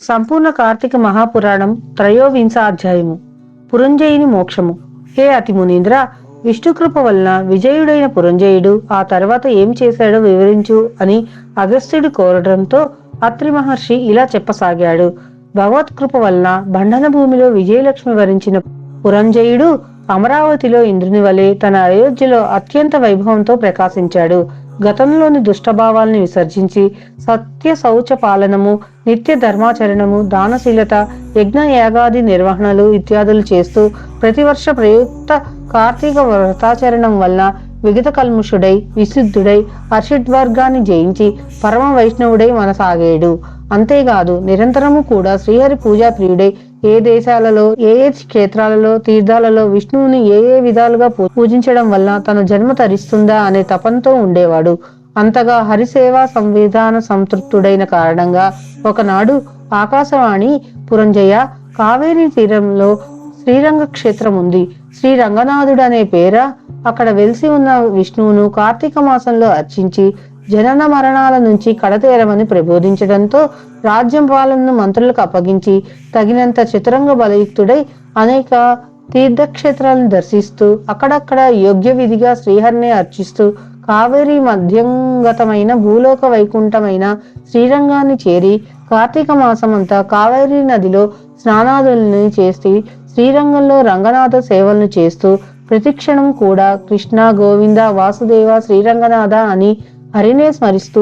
సంపూర్ణ కార్తీక మహాపురాణం త్రయోవింశాధ్యాయము. పురంజయుని మోక్షము. హే అతి మునీంద్ర, విష్ణుకృప వలన విజయుడైన పురంజయుడు ఆ తర్వాత ఏం చేశాడో వివరించు అని అగస్త్యుడు కోరడంతో అత్రి మహర్షి ఇలా చెప్పసాగాడు. భగవత్కృప వలన బండన భూమిలో విజయలక్ష్మి వరించిన పురంజయుడు అమరావతిలో ఇంద్రుని వలె తన అయోధ్యలో అత్యంత వైభవంతో ప్రకాశించాడు. గతంలోని దుష్టభావాల్ని విసర్జించి సత్య శౌచ పాలనము, నిత్య ధర్మాచరణము, దానశీలత, యజ్ఞ యాగాది నిర్వహణలు ఇత్యాదులు చేస్తూ ప్రతివర్ష ప్రయుక్త కార్తీక వ్రతాచరణం వలన విగత కల్ముషుడై విశుద్ధుడై హర్షిద్వర్గాన్ని జయించి పరమ వైష్ణవుడై మనసాగాడు. అంతేకాదు నిరంతరము కూడా శ్రీహరి పూజా ప్రియుడై ఏ దేశాలలో ఏ క్షేత్రాలలో తీర్థాలలో విష్ణువుని ఏ విధాలుగా పూజించడం వలన తన జన్మ తరిస్తుందా అనే తపంతో ఉండేవాడు. అంతగా హరిసేవా సంవిధాన సంతృప్తుడైన కారణంగా ఒకనాడు ఆకాశవాణి, పురంజయ, కావేరీ తీరంలో శ్రీరంగ క్షేత్రం ఉంది. శ్రీ రంగనాథుడు అనే పేర అక్కడ వెలిసి ఉన్న విష్ణువును కార్తీక మాసంలో అర్చించి జనన మరణాల నుంచి కడతేరమని ప్రబోధించడంతో రాజ్యం పాలనను మంత్రులకు అప్పగించి తగినంత చతురంగ బలయుక్తుడై అనేక తీర్థక్షేత్రాలను దర్శిస్తూ అక్కడక్కడ యోగ్య విధిగా శ్రీహరిని అర్చిస్తూ కావేరీ మధ్యంగతమైన భూలోక వైకుంఠమైన శ్రీరంగాన్ని చేరి కార్తీక మాసమంతా కావేరీ నదిలో స్నానాదుల్ని చేసి శ్రీరంగంలో రంగనాథ సేవలను చేస్తూ ప్రతిక్షణం కూడా కృష్ణ, గోవింద, వాసుదేవ, శ్రీరంగనాథ అని హరినే స్మరిస్తూ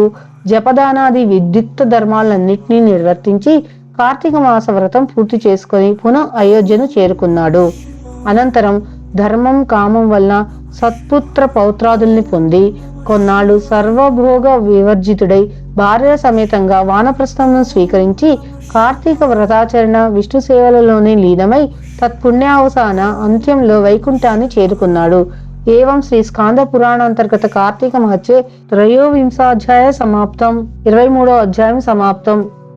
జపదానాది విద్యుక్త ధర్మాలన్నింటినీ నిర్వర్తించి కార్తీక మాస వ్రతం పూర్తి చేసుకుని పునః అయోధ్యను చేరుకున్నాడు. అనంతరం ధర్మం కామం వలన సత్పుత్ర పౌత్రాదుల్ని పొంది కొన్నాళ్ళు సర్వభోగ వివర్జితుడై భార్య సమేతంగా వానప్రస్థమును స్వీకరించి కార్తీక వ్రతాచరణ విష్ణు సేవలలోనే లీనమై తత్పుణ్యావసాన అంత్యంలో వైకుంఠాన్ని చేరుకున్నాడు. ఏవం శ్రీ స్కాంద పురాణాంతర్గత కార్తీక మహత్యే త్రయోవింశాధ్యాయ సమాప్తం. 23వ అధ్యాయం సమాప్తం.